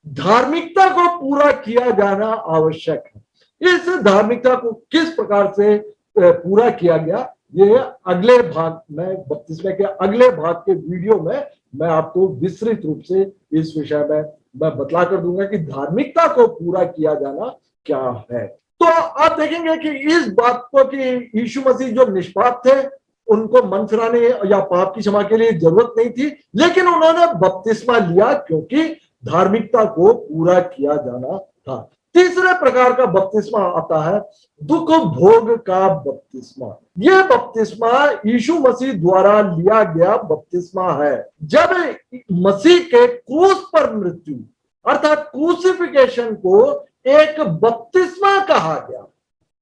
धार्मिकता को पूरा किया जाना आवश्यक है। इस धार्मिकता को किस प्रकार से पूरा किया गया ये अगले भाग में, बपतिस्मे के अगले भाग के वीडियो में मैं आपको विस्तृत रूप से इस विषय में मैं बतला कर दूंगा कि धार्मिकता को पूरा किया जाना क्या है। तो आप देखेंगे कि इस बात को कि यीशु मसीह जो निष्पाप थे उनको मन फिराने या पाप की क्षमा के लिए जरूरत नहीं थी, लेकिन उन्होंने बपतिस्मा लिया क्योंकि धार्मिकता को पूरा किया जाना था। तीसरे प्रकार का बपतिस्मा आता है दुख भोग का बपतिस्मा। यह बपतिस्मा यीशु मसीह द्वारा लिया गया बपतिस्मा है। जब मसीह के क्रूस पर मृत्यु अर्थात क्रूसिफिकेशन को एक बपतिस्मा कहा गया।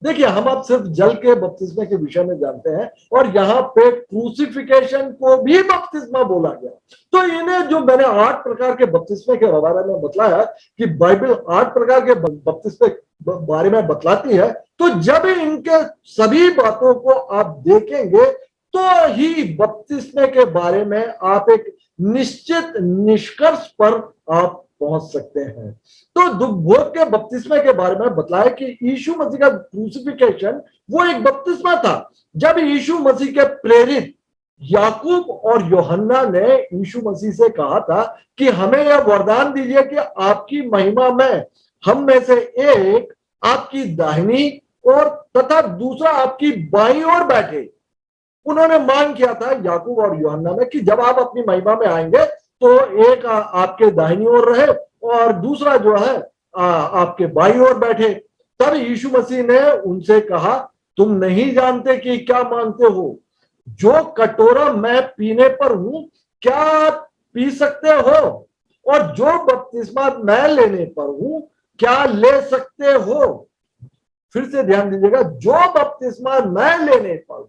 देखिए, हम अब सिर्फ जल के बपतिस्मे के विषय में जानते हैं और यहाँ पे क्रूसिफिकेशन को भी बपतिस्मा बोला गया। तो इन्हें जो मैंने 8 प्रकार के बपतिस्मे के बारे में बतलाया कि बाइबल 8 प्रकार के बपतिस्मे बारे में बतलाती है, तो जब इनके सभी बातों को आप देखेंगे तो ही बपतिस्मे के बारे में आप एक निश्चित निष्कर्ष पर आप पहुंच सकते हैं। तो दुख भोग के बपतिस्मे के बारे में बतलाया कि यीशु मसीह का क्रूसिफिकेशन वो एक बपतिस्मा था। जब यीशु मसीह के प्रेरित याकूब और यूहन्ना ने यीशु मसीह से कहा था कि हमें यह वरदान दीजिए कि आपकी महिमा में हम में से एक आपकी दाहिनी और तथा दूसरा आपकी बाईं ओर बैठे। उन्होंने मांग किया था याकूब और यूहन्ना में कि जब आप अपनी महिमा में आएंगे तो एक आपके दाहिनी ओर रहे और दूसरा जो है आपके बाईं ओर बैठे। तब यीशु मसीह ने उनसे कहा, तुम नहीं जानते कि क्या मांगते हो। जो कटोरा मैं पीने पर हूं, क्या आप पी सकते हो? और जो बपतिस्मा मैं लेने पर हूं, क्या ले सकते हो? फिर से ध्यान दीजिएगा, जो बपतिस्मा मैं लेने पर हूं।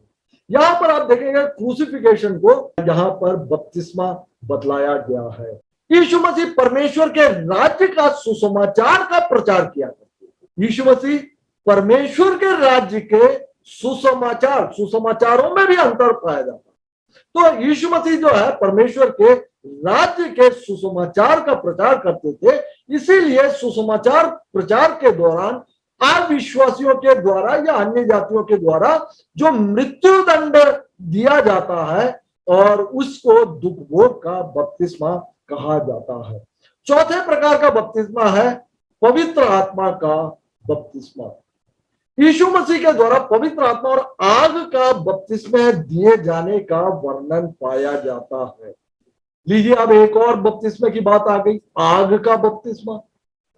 यहां पर आप देखेंगे क्रूसिफिकेशन को यहां पर बपतिस्मा बतलाया गया है। यीशु मसीह परमेश्वर के राज्य का सुसमाचार का प्रचार किया करते हैं। यीशु मसीह परमेश्वर के राज्य के सुसमाचारों में भी अंतर पाया जाता है। तो यीशु मसीह जो है परमेश्वर के राज्य के सुसमाचार का प्रचार करते थे, इसीलिए सुसमाचार प्रचार के दौरान अविश्वासियों के द्वारा या अन्य जातियों के द्वारा जो मृत्यु दंड दिया जाता है और उसको दुख भोग का बपतिस्मा कहा जाता है। चौथे प्रकार का बपतिस्मा है पवित्र आत्मा का बपतिस्मा। यीशु मसीह के द्वारा पवित्र आत्मा और आग का बपतिस्मा दिए जाने का वर्णन पाया जाता है। लीजिए, अब एक और बपतिस्मे की बात आ गई, आग का बपतिस्मा।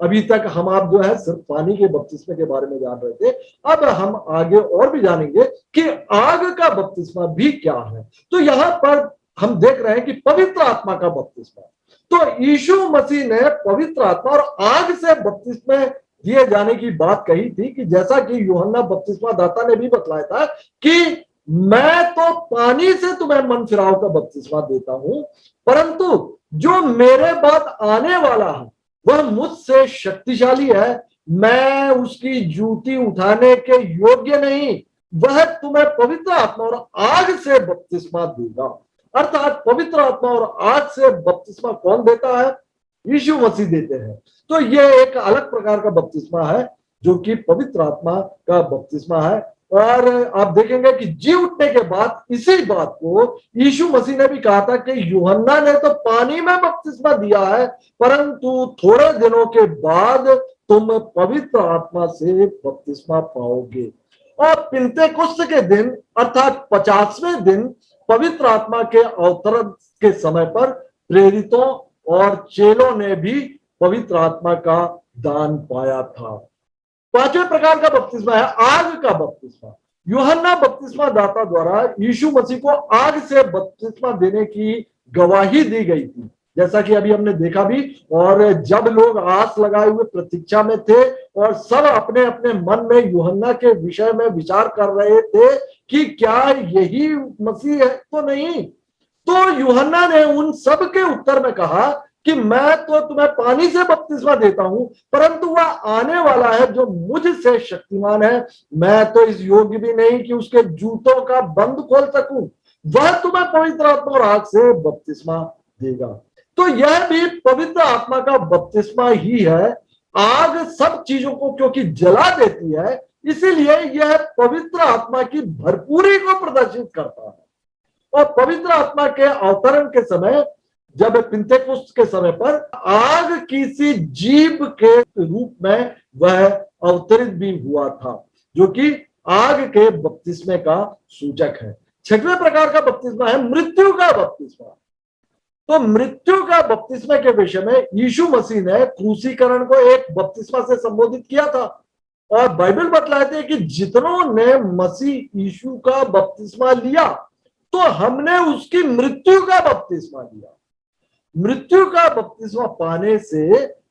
अभी तक हम आप जो है सिर्फ पानी के बपतिस्मे के बारे में जान रहे थे, अब हम आगे और भी जानेंगे कि आग का बपतिस्मा भी क्या है। तो यहां पर हम देख रहे हैं कि पवित्र आत्मा का बपतिस्मा, तो यीशु मसीह ने पवित्र आत्मा और आग से बपतिस्मे दिए जाने की बात कही थी कि जैसा कि यूहन्ना बपतिस्मा दाता ने भी बतलाया था कि मैं तो पानी से तुम्हें मन फिराव का बपतिस्मा देता हूं, परंतु जो मेरे बाद आने वाला है वह मुझसे शक्तिशाली है, मैं उसकी जूती उठाने के योग्य नहीं, वह तुम्हें पवित्र आत्मा और आग से बपतिस्मा देगा। अर्थात पवित्र आत्मा और आग से बपतिस्मा कौन देता है? यीशु मसीह देते हैं। तो यह एक अलग प्रकार का बपतिस्मा है जो कि पवित्र आत्मा का बपतिस्मा है। और आप देखेंगे कि जी उठने के बाद इसी बात को यीशु मसीह ने भी कहा था कि यूहन्ना ने तो पानी में बपतिस्मा दिया है, परंतु थोड़े दिनों के बाद तुम पवित्र आत्मा से बपतिस्मा पाओगे। और पिन्तेकुस्त के दिन अर्थात 50वें दिन पवित्र आत्मा के अवतरण के समय पर प्रेरितों और चेलों ने भी पवित्र आत्मा का दान पाया था। पांचवें प्रकार का बपतिस्मा है आग का बपतिस्मा। यूहन्ना बपतिस्मा दाता द्वारा यीशु मसीह को आग से बपतिस्मा देने की गवाही दी गई थी, जैसा कि अभी हमने देखा भी। और जब लोग आस लगाए हुए प्रतीक्षा में थे और सब अपने अपने मन में यूहन्ना के विषय में विचार कर रहे थे कि क्या यही मसीह है तो नहीं, तो यूहन्ना ने उन सब के उत्तर में कहा कि मैं तो तुम्हें पानी से बपतिस्मा देता हूं, परंतु वह आने वाला है जो मुझसे शक्तिमान है, मैं तो इस योग्य भी नहीं कि उसके जूतों का बंद खोल सकूं, वह तुम्हें पवित्र आत्मा और आग से बपतिस्मा देगा। तो यह भी पवित्र आत्मा का बपतिस्मा ही है। आग सब चीजों को क्योंकि जला देती है, इसीलिए यह पवित्र आत्मा की भरपूरी को प्रदर्शित करता है। और पवित्र आत्मा के अवतरण के समय, जब पिन्तेकुस्त के समय पर आग किसी जीव के रूप में वह अवतरित भी हुआ था, जो कि आग के बपतिस्मे का सूचक है। छठवें प्रकार का बपतिस्मा है मृत्यु का बपतिस्मा। तो मृत्यु का बपतिस्मे के विषय में यीशु मसीह ने क्रूसीकरण को एक बपतिस्मा से संबोधित किया था। और बाइबल बतलाते हैं कि जितनों ने मसीह यीशु का बपतिस्मा लिया तो हमने उसकी मृत्यु का बपतिस्मा लिया। मृत्यु का बपतिस्मा पाने से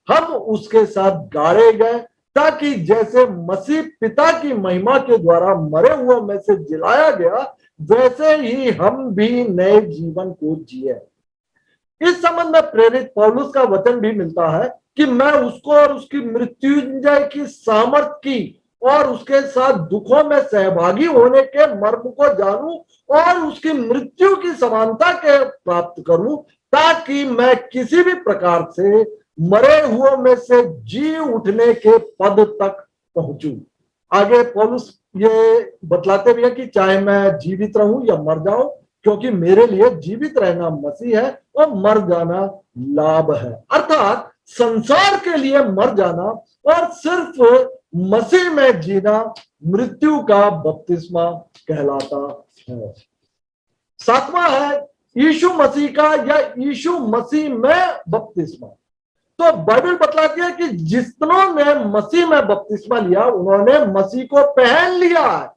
हम उसके साथ गाड़े गए, ताकि जैसे मसीह पिता की महिमा के द्वारा मरे हुओं में से जिलाया गया, वैसे ही हम भी नए जीवन को जिए। इस संबंध में प्रेरित पौलुस का वचन भी मिलता है कि मैं उसको और उसकी मृत्युंजय की सामर्थ की और उसके साथ दुखों में सहभागी होने के मर्म को जानूं और उसकी मृत्यु की समानता के प्राप्त करूं, ताकि मैं किसी भी प्रकार से मरे हुओं में से जी उठने के पद तक पहुंचूं। आगे पौलुस ये बतलाते भी है कि चाहे मैं जीवित रहूं या मर जाऊं, क्योंकि मेरे लिए जीवित रहना मसीह है और मर जाना लाभ है। अर्थात संसार के लिए मर जाना और सिर्फ मसीह में जीना मृत्यु का बपतिस्मा कहलाता है। सातवां है यीशु मसीह का या यीशु मसीह में बपतिस्मा। तो बाइबल बतलाती है कि जितनों ने मसीह में बपतिस्मा लिया उन्होंने मसीह को पहन लिया है,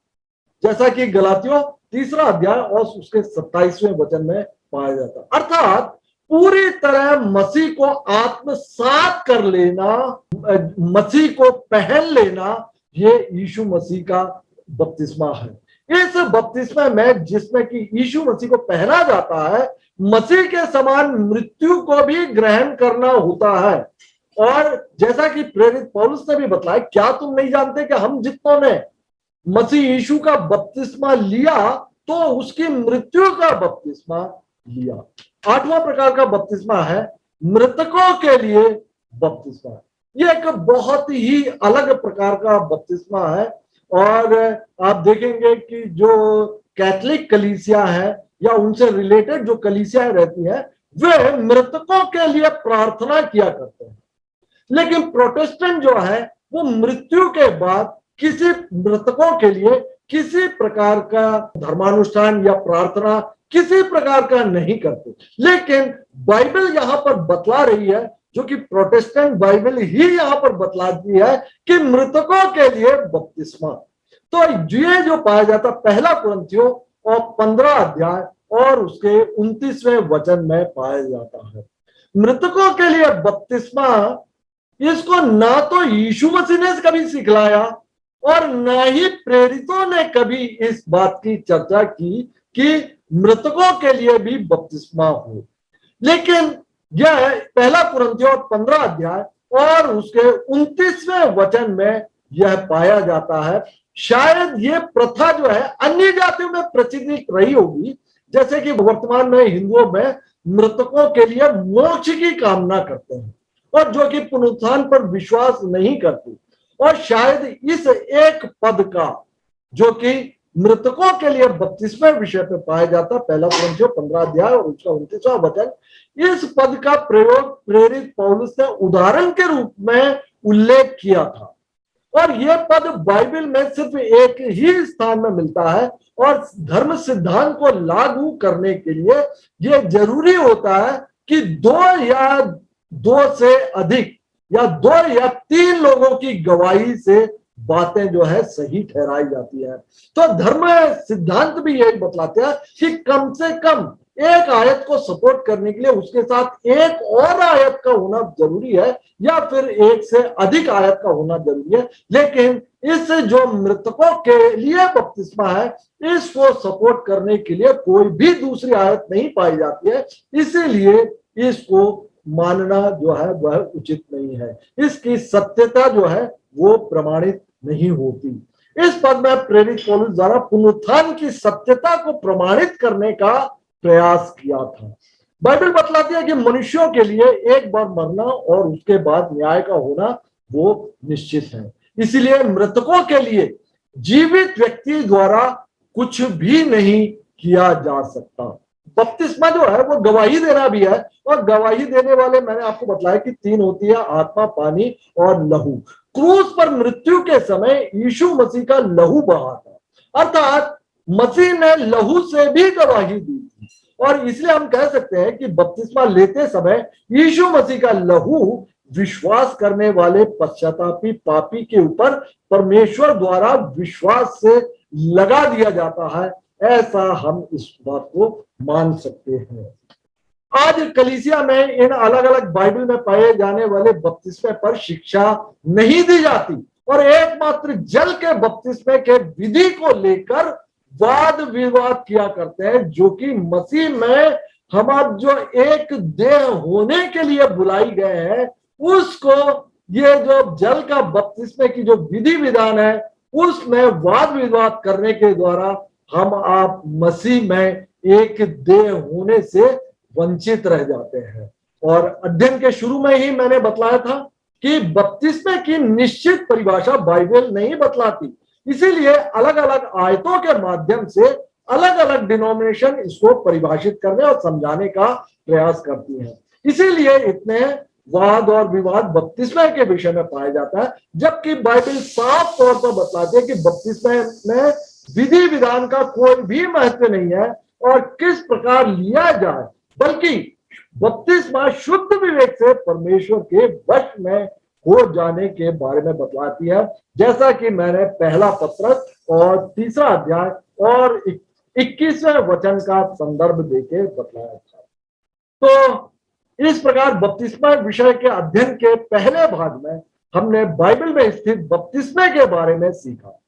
जैसा कि गलातियों 3 अध्याय और उसके 27वें वचन में पाया जाता है। अर्थात पूरी तरह मसीह को आत्मसात कर लेना, मसीह को पहन लेना, ये यीशु मसीह का बपतिस्मा है। इस बपतिस्मा में जिसमें कि यीशु मसीह को पहना जाता है, मसीह के समान मृत्यु को भी ग्रहण करना होता है। और जैसा कि प्रेरित पौलुस ने भी बताया, क्या तुम नहीं जानते कि हम जितनों ने मसीह यीशु का बपतिस्मा लिया तो उसकी मृत्यु का बपतिस्मा लिया। 8वां प्रकार का बपतिस्मा है मृतकों के लिए बपतिस्मा। यह एक बहुत ही अलग प्रकार का बपतिस्मा है। और आप देखेंगे कि जो कैथोलिक कलीसिया है या उनसे रिलेटेड जो कलीसिया रहती है, वे मृतकों के लिए प्रार्थना किया करते हैं। लेकिन प्रोटेस्टेंट जो है वो मृत्यु के बाद किसी मृतकों के लिए किसी प्रकार का धर्मानुष्ठान या प्रार्थना किसी प्रकार का नहीं करते। लेकिन बाइबल यहां पर बतला रही है, जो कि प्रोटेस्टेंट बाइबल ही यहां पर बतलाती है कि मृतकों के लिए बपतिस्मा। तो ये जो पाया जाता पहला कुरिन्थियों और 15 अध्याय और उसके 29वें वचन में पाया जाता है। मृतकों के लिए बपतिस्मा, इसको ना तो यीशु मसीह ने कभी सिखलाया और ना ही प्रेरितों ने कभी इस बात की चर्चा की कि मृतकों के लिए भी बपतिस्मा हो। लेकिन यह पहला कुरिन्थियों 15 अध्याय और उसके 29वें वचन में यह पाया जाता है। शायद ये प्रथा जो है अन्य जातियों में प्रचलित रही होगी, जैसे कि वर्तमान में हिंदुओं में मृतकों के लिए मोक्ष की कामना करते हैं और जो कि पुनरुत्थान पर विश्वास नहीं करते। और शायद इस एक पद का जो कि मृतकों के लिए बपतिस्मे विषय पे पाया जाता, पहला कुरिन्थियों 15 अध्याय और उसका 29वां वचन, इस पद का प्रयोग प्रेरित पौलुस ने उदाहरण के रूप में उल्लेख किया था। और यह पद बाइबल में सिर्फ एक ही स्थान में मिलता है और धर्म सिद्धांत को लागू करने के लिए यह जरूरी होता है कि 2 या 2 से अधिक या 2 या 3 लोगों की गवाही से बातें जो है सही ठहराई जाती है। तो धर्म सिद्धांत भी यही बतलाते हैं कि कम से कम एक आयत को सपोर्ट करने के लिए उसके साथ एक और आयत का होना जरूरी है या फिर एक से अधिक आयत का होना जरूरी है। लेकिन इस जो मृतकों के लिए बपतिस्मा है, इसको सपोर्ट करने के लिए कोई भी दूसरी आयत नहीं पाई जाती है, इसीलिए इसको मानना जो है वह उचित नहीं है। इसकी सत्यता जो है वो प्रमाणित नहीं होती। इस पद में प्रेरित पौलुस द्वारा पुनरुत्थान की सत्यता को प्रमाणित करने का प्रयास किया था। बाइबल बतलाती है कि मनुष्यों के लिए एक बार मरना और उसके बाद न्याय का होना वो निश्चित है। इसीलिए मृतकों के लिए जीवित व्यक्ति द्वारा कुछ भी नहीं किया जा सकता। बपतिस्मा जो है वो गवाही देना भी है और गवाही देने वाले मैंने आपको बताया कि 3 होती है, आत्मा, पानी और लहू। क्रूस पर मृत्यु के समय यीशु मसीह का लहू बहा था, अर्थात मसीह ने लहू से भी गवाही दी थी। और इसलिए हम कह सकते हैं कि बपतिस्मा लेते समय यीशु मसीह का लहू विश्वास करने वाले पश्चातापी पापी के ऊपर परमेश्वर द्वारा विश्वास से लगा दिया जाता है, ऐसा हम इस बात को मान सकते हैं। आज कलीसिया में इन अलग अलग बाइबल में पाए जाने वाले बपतिस्मे पर शिक्षा नहीं दी जाती और एकमात्र जल के बपतिस्मे के विधि को लेकर वाद विवाद किया करते हैं, जो कि मसीह में हम जो एक देह होने के लिए बुलाई गए हैं, उसको ये जो जल का बपतिस्मे की जो विधि विधान है उसमें वाद विवाद करने के द्वारा हम आप मसीह में एक देह होने से वंचित रह जाते हैं। और अध्ययन के शुरू में ही मैंने बतलाया था कि बपतिस्मे की निश्चित परिभाषा बाइबल नहीं बतलाती, इसीलिए अलग अलग आयतों के माध्यम से अलग अलग डिनोमिनेशन इसको परिभाषित करने और समझाने का प्रयास करती है। इसीलिए इतने वाद और विवाद बपतिस्मे के विषय में पाया जाता है, जबकि बाइबल साफ तौर पर बताती है कि बपतिस्मे में विधि विधान का कोई भी महत्व नहीं है और किस प्रकार लिया जाए, बल्कि बपतिस्मा शुद्ध विवेक से परमेश्वर के वश में हो जाने के बारे में बतलाती है, जैसा कि मैंने पहला पत्रस और 3 अध्याय और 21वें वचन का संदर्भ देके बतलाया था। तो इस प्रकार बपतिस्मा विषय के अध्ययन के पहले भाग में हमने बाइबल में स्थित बपतिस्मे के बारे में सीखा।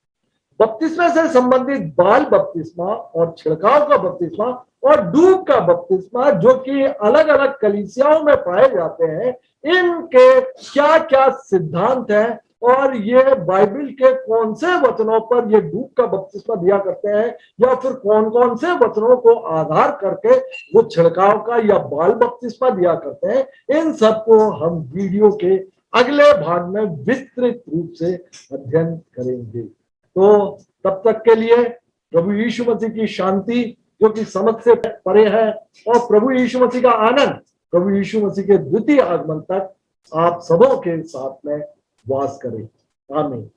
बपतिस्मे से संबंधित बाल बपतिस्मा और छिड़काव का बपतिस्मा और डूब का बपतिस्मा जो कि अलग अलग कलीसियाओं में पाए जाते हैं, इनके क्या क्या सिद्धांत हैं और ये बाइबल के कौन से वचनों पर ये डूब का बपतिस्मा दिया करते हैं या फिर कौन कौन से वचनों को आधार करके वो छिड़काव का या बाल बपतिस्मा दिया करते हैं, इन सबको हम वीडियो के अगले भाग में विस्तृत रूप से अध्ययन करेंगे। तो तब तक के लिए प्रभु यीशु मसीह की शांति जो कि समझ से परे है और प्रभु यीशु मसीह का आनंद प्रभु यीशु मसीह के द्वितीय आगमन तक आप सबों के साथ में वास करे। आमीन।